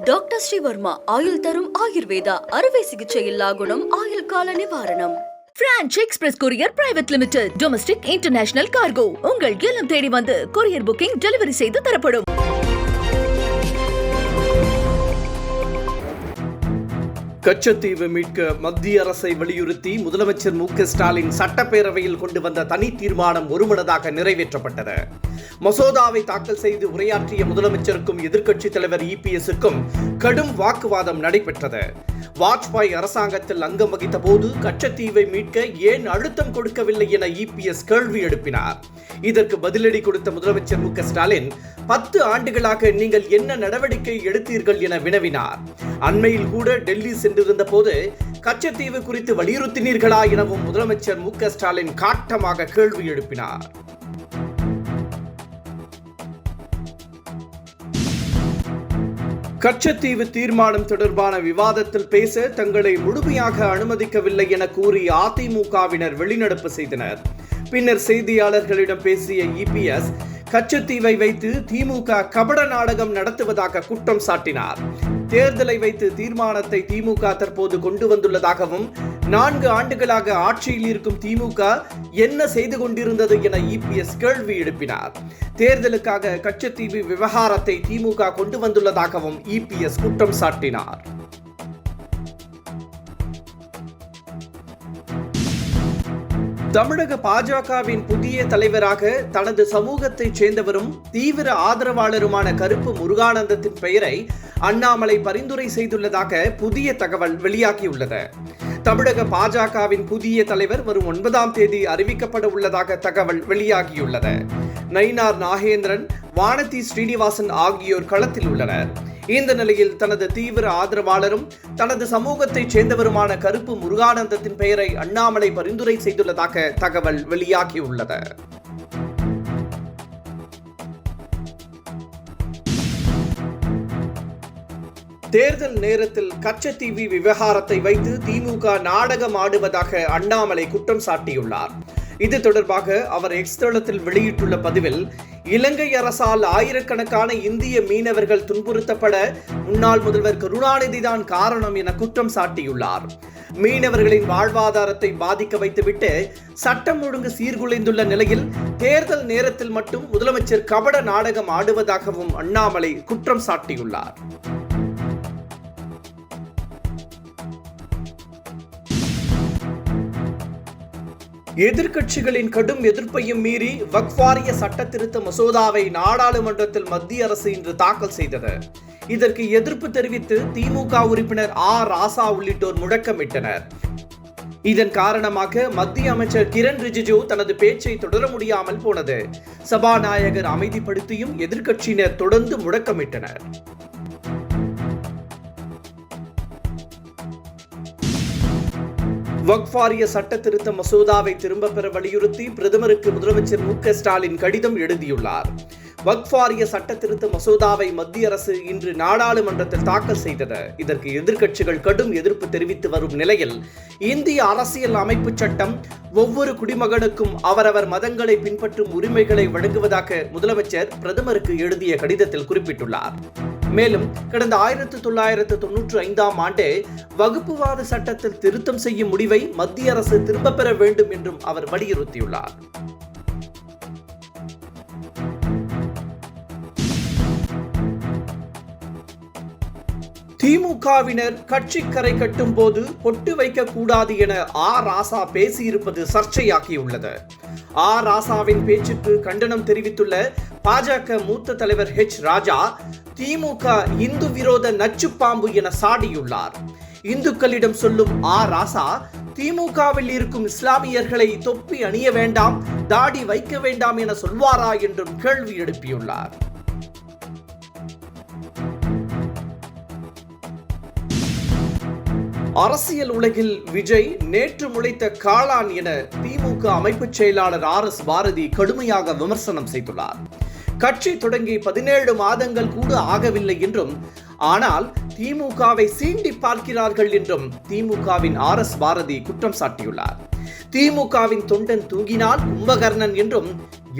Doctor Sreevarma ஆயுள் தரும் ஆயுர்வேதா அறுவை சிகிச்சையில்லா குணம் ஆயுள் கால நிவாரணம். Branch express courier private limited domestic international cargo உங்கள் இல்லம் தேடி வந்து கொரியர் புக்கிங் டெலிவரி செய்து தரப்படும். கச்சத்தீவு மீட்க மத்திய அரசை வலியுறுத்தி முதலமைச்சர் மு.க.ஸ்டாலின் சட்டப்பேரவையில் கொண்டு வந்த தனி தீர்மானம் ஒருமனதாக நிறைவேற்றப்பட்டது. மசோதாவை தாக்கல் செய்து உரையாற்றிய முதலமைச்சருக்கும் எதிர்க்கட்சித் தலைவர் இபிஎஸ்க்கும் கடும் வாக்குவாதம் நடைபெற்றது. வாஜ்பாய் அரசாங்கத்தில் அங்கம் வகித்த போது கச்சத்தீவை மீட்க ஏன் அழுத்தம் கொடுக்கவில்லை என இபிஎஸ் கேள்வி எழுப்பினார். இதற்கு பதிலடி கொடுத்த முதலமைச்சர் மு.க.ஸ்டாலின் 10 ஆண்டுகளாக நீங்கள் என்ன நடவடிக்கை எடுத்தீர்கள் என வினவினார். அண்மையில் கூட டெல்லி சென்றிருந்த போது கச்சத்தீவு குறித்து வலியுறுத்தினீர்களா எனவும் முதலமைச்சர் மு.க.ஸ்டாலின் காட்டமாக கேள்வி எழுப்பினார். கச்சத்தீவு தீர்மானம் தொடர்பான விவாதத்தில் பேச தங்களை முழுமையாக அனுமதிக்கவில்லை என கூறி அதிமுகவினர் வெளிநடப்பு செய்தனர். பின்னர் செய்தியாளர்களிடம் பேசிய இபிஎஸ் கச்சத்தீவை வைத்து திமுக கபட நாடகம் நடத்துவதாக குற்றம் சாட்டினார். தேர்தலை வைத்து தீர்மானத்தை திமுக தற்போது கொண்டு வந்துள்ளதாகவும் 4 ஆண்டுகளாக ஆட்சியில் இருக்கும் திமுக என்ன செய்து கொண்டிருந்தது என இபிஎஸ் கேள்வி எழுப்பினார். தேர்தலுக்காக கச்சத்தீவு விவகாரத்தை திமுக கொண்டு வந்துள்ளதாகவும் இபிஎஸ் குற்றம் சாட்டினார். தமிழக பாஜகவின் புதிய தலைவராக தனது சமூகத்தைச் சேர்ந்தவரும் தீவிர ஆதரவாளருமான கருப்பு முருகானந்தத்தின் பெயரை அண்ணாமலை பரிந்துரை செய்துள்ளதாக புதிய தகவல் வெளியாகியுள்ளது. தமிழக பாஜகவின் புதிய தலைவர் வரும் 9ஆம் தேதி அறிவிக்கப்பட உள்ளதாக தகவல் வெளியாகியுள்ளது. நயினார் நாகேந்திரன், வானதி ஸ்ரீனிவாசன் ஆகியோர் களத்தில் உள்ளனர். இந்த நிலையில் தனது தீவிர ஆதரவாளரும் தனது சமூகத்தைச் சேர்ந்தவருமான கருப்பு முருகானந்தத்தின் பெயரை அண்ணாமலை பரிந்துரை செய்துள்ளதாக தகவல் வெளியாகியுள்ளது. தேர்தல் நேரத்தில் கச்சத்தீவு விவகாரத்தை வைத்து திமுக நாடகம் ஆடுவதாக அண்ணாமலை குற்றம் சாட்டியுள்ளார். இது தொடர்பாக அவர் எக்ஸ் தளத்தில் வெளியிட்டுள்ள பதிவில், இலங்கை அரசால் ஆயிரக்கணக்கான இந்திய மீனவர்கள் துன்புறுத்தப்பட முன்னாள் முதல்வர் கருணாநிதி தான் காரணம் என குற்றம் சாட்டியுள்ளார். மீனவர்களின் வாழ்வாதாரத்தை பாதிக்க வைத்துவிட்டு சட்டம் ஒழுங்கு சீர்குலைந்துள்ள நிலையில் தேர்தல் நேரத்தில் மட்டும் முதலமைச்சர் கபட நாடகம் ஆடுவதாகவும் அண்ணாமலை குற்றம் சாட்டியுள்ளார். எதிர்க்கட்சிகளின் கடும் எதிர்ப்பையும் மீறி வக்ஃப் வாரிய சட்ட திருத்த மசோதாவை நாடாளுமன்றத்தில் மத்திய அரசு இன்று தாக்கல் செய்தது. இதற்கு எதிர்ப்பு தெரிவித்து திமுக உறுப்பினர் ராசா உள்ளிட்டோர் முழக்கமிட்டனர். இதன் காரணமாக மத்திய அமைச்சர் கிரண் ரிஜிஜு தனது பேச்சை தொடர முடியாமல் போனது. சபாநாயகர் அமைதிப்படுத்தியும் எதிர்க்கட்சியினர் தொடர்ந்து முழக்கமிட்டனர். வக்ஃப் வாரிய சட்ட திருத்த மசோதாவை திரும்ப பெற வலியுறுத்தி பிரதமருக்கு முதலமைச்சர் மு.க.ஸ்டாலின் கடிதம் எழுதியுள்ளார். வக்ஃப் வாரிய சட்ட திருத்த மசோதாவை மத்திய அரசு இன்று நாடாளுமன்றத்தில் தாக்கல் செய்தது. இதற்கு எதிர்க்கட்சிகள் கடும் எதிர்ப்பு தெரிவித்து வரும் நிலையில் இந்திய அரசியல் அமைப்பு சட்டம் ஒவ்வொரு குடிமகனுக்கும் அவரவர் மதங்களை பின்பற்றும் உரிமைகளை வழங்குவதாக முதலமைச்சர் பிரதமருக்கு எழுதிய கடிதத்தில் குறிப்பிட்டுள்ளார். மேலும் கடந்த 1995ஆம் ஆண்டு வகுப்புவாத சட்டத்தில் திருத்தம் செய்யும் முடிவை மத்திய அரசு திரும்பப் பெற வேண்டும் என்றும் அவர் வலியுறுத்தியுள்ளார். திமுகவினர் கட்சி கரை கட்டும் போது பொட்டு வைக்க கூடாது என ராசா பேசியிருப்பது சர்ச்சையாகியுள்ளது. ராசாவின் பேச்சுக்கு கண்டனம் தெரிவித்துள்ள பாஜக மூத்த தலைவர் ராஜா, திமுக இந்து விரோத நச்சுப்பாம்பு என சாடியுள்ளார். இந்துக்களிடம் சொல்லும் ராசா, திமுகவில் இருக்கும் இஸ்லாமியர்களை தொப்பி அணிய வேண்டாம், தாடி வைக்க வேண்டாம் என சொல்வாரா என்றும் கேள்வி எழுப்பியுள்ளார். அரசியல் உலகில் விஜய் நேற்று முளைத்த காளான் என திமுக அமைப்பு செயலாளர் RS பாரதி கடுமையாக விமர்சனம் செய்துள்ளார். கட்சி தொடங்கி 17 மாதங்கள் கூட ஆகவில்லை என்றும், ஆனால் திமுகவை சீண்டி பார்க்கிறார்கள் என்றும் திமுகவின் RS பாரதி குற்றம் சாட்டியுள்ளார். திமுகவின் தொண்டன் தூங்கினால் கும்பகர்ணன் என்றும்,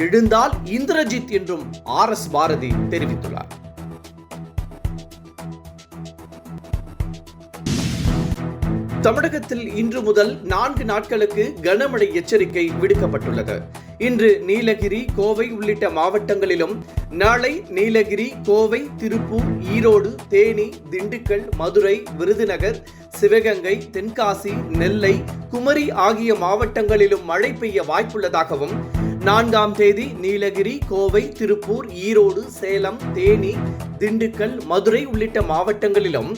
எழுந்தால் இந்திரஜித் என்றும் RS பாரதி தெரிவித்துள்ளார். தமிழகத்தில் இன்று முதல் 4 நாட்களுக்கு கனமழை எச்சரிக்கை விடுக்கப்பட்டுள்ளது. இன்று நீலகிரி, கோவை உள்ளிட்ட மாவட்டங்களிலும், நாளை நீலகிரி, கோவை, திருப்பூர், ஈரோடு, தேனி, திண்டுக்கல், மதுரை, விருதுநகர், சிவகங்கை, தென்காசி, நெல்லை, குமரி ஆகிய மாவட்டங்களிலும் மழை பெய்ய வாய்ப்புள்ளதாகவும், 4ஆம் தேதி நீலகிரி, கோவை, திருப்பூர், ஈரோடு, சேலம், தேனி, திண்டுக்கல், மதுரை உள்ளிட்ட மாவட்டங்களிலும்,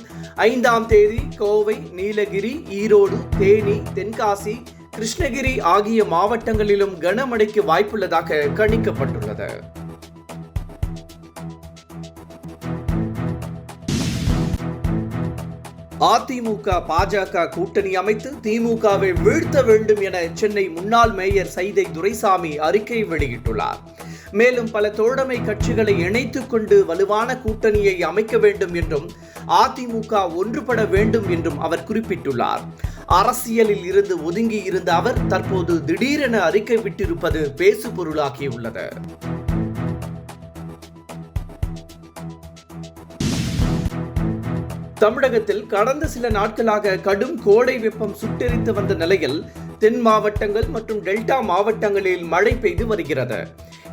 5ஆம் தேதி கோவை, நீலகிரி, ஈரோடு, தேனி, தென்காசி, கிருஷ்ணகிரி ஆகிய மாவட்டங்களிலும் கனமழைக்கு வாய்ப்புள்ளதாக கணிக்கப்பட்டுள்ளது. அதிமுக பாஜக கூட்டணி அமைத்து திமுகவை வீழ்த்த வேண்டும் என சென்னை முன்னாள் மேயர் சைதை துரைசாமி அறிக்கை வெளியிட்டுள்ளார். மேலும் பல தோழமை கட்சிகளை இணைத்துக் கொண்டு வலுவான கூட்டணியை அமைக்க வேண்டும் என்றும் அதிமுக ஒன்றுபட வேண்டும் என்றும் அவர் குறிப்பிட்டுள்ளார். அரசியலில் இருந்து ஒதுங்கி இருந்த அவர் தற்போது திடீரென அறிக்கை விட்டிருப்பது பேசுபொருளாகியுள்ளது. தமிழகத்தில் கடந்த சில நாட்களாக கடும் கோடை வெப்பம் சுட்டெரித்து வந்த நிலையில் தென் மாவட்டங்கள் மற்றும் டெல்டா மாவட்டங்களில் மழை பெய்து வருகிறது.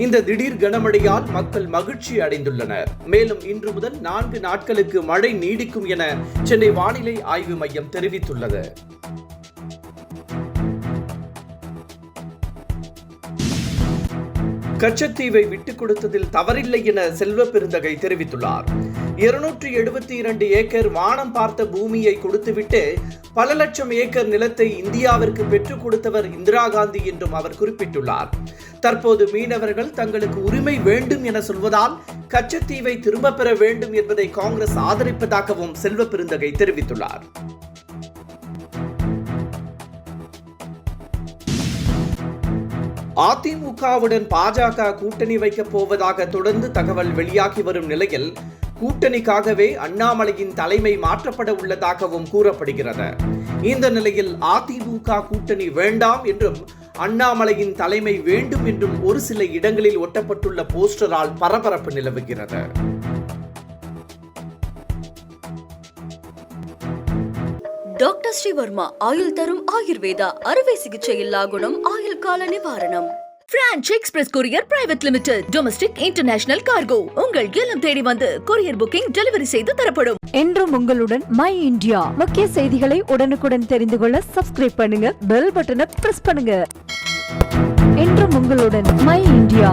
இந்த திடீர் கனமழையால் மக்கள் மகிழ்ச்சி அடைந்துள்ளனர். மேலும் இன்று முதல் 4 நாட்களுக்கு மழை நீடிக்கும் என சென்னை வானிலை ஆய்வு மையம் தெரிவித்துள்ளது. கச்சத்தீவை விட்டுக் கொடுத்ததில் தவறில்லை என செல்வ பெருந்தகை தெரிவித்துள்ளார். 272 ஏக்கர் வானம் பார்த்த பூமியை கொடுத்துவிட்டு பல லட்சம் ஏக்கர் நிலத்தை இந்தியாவிற்கு பெற்றுக் கொடுத்தவர் இந்திரா காந்தி என்றும் அவர் குறிப்பிட்டுள்ளார். தற்போது மீனவர்கள் தங்களுக்கு உரிமை வேண்டும் என சொல்வதால் கச்சத்தீவை திரும்ப பெற வேண்டும் என்பதை காங்கிரஸ் ஆதரிப்பதாகவும் செல்வ பெருந்தகை தெரிவித்துள்ளார். அதிமுகவுடன் பாஜக கூட்டணி வைக்கப் போவதாக தொடர்ந்து தகவல் வெளியாகி வரும் நிலையில் கூட்டணிக்காகவே அண்ணாமலையின் தலைமை மாற்றப்பட உள்ளதாகவும் கூறப்படுகிறது. இந்த நிலையில் அதிமுக கூட்டணி வேண்டாம் என்றும் அண்ணாமலையின் தலைமை வேண்டும் என்றும் ஒரு சில இடங்களில் ஒட்டப்பட்டுள்ள போஸ்டரால் பரபரப்பு நிலவுகிறது. டாக்டர் ஸ்ரீவர்மா ஆயுள் தரும் ஆயுர்வேதா அறுவை சிகிச்சை இல்லா குணம் ஆயுள் கால நிவாரணம். Branch express courier private limited domestic international cargo உங்கள் இல்லம் தேடி வந்து கொரியர் புக்கிங் டெலிவரி செய்து தரப்படும். என்றும் உங்களுடன் மை இந்தியா. முக்கிய செய்திகளை உடனுக்குடன் தெரிந்து கொள்ள சப்ஸ்கிரைப் பண்ணுங்க, பெல் பட்டனை பிரஸ் பண்ணுங்க. என்றும் உங்களுடன் மை இந்தியா.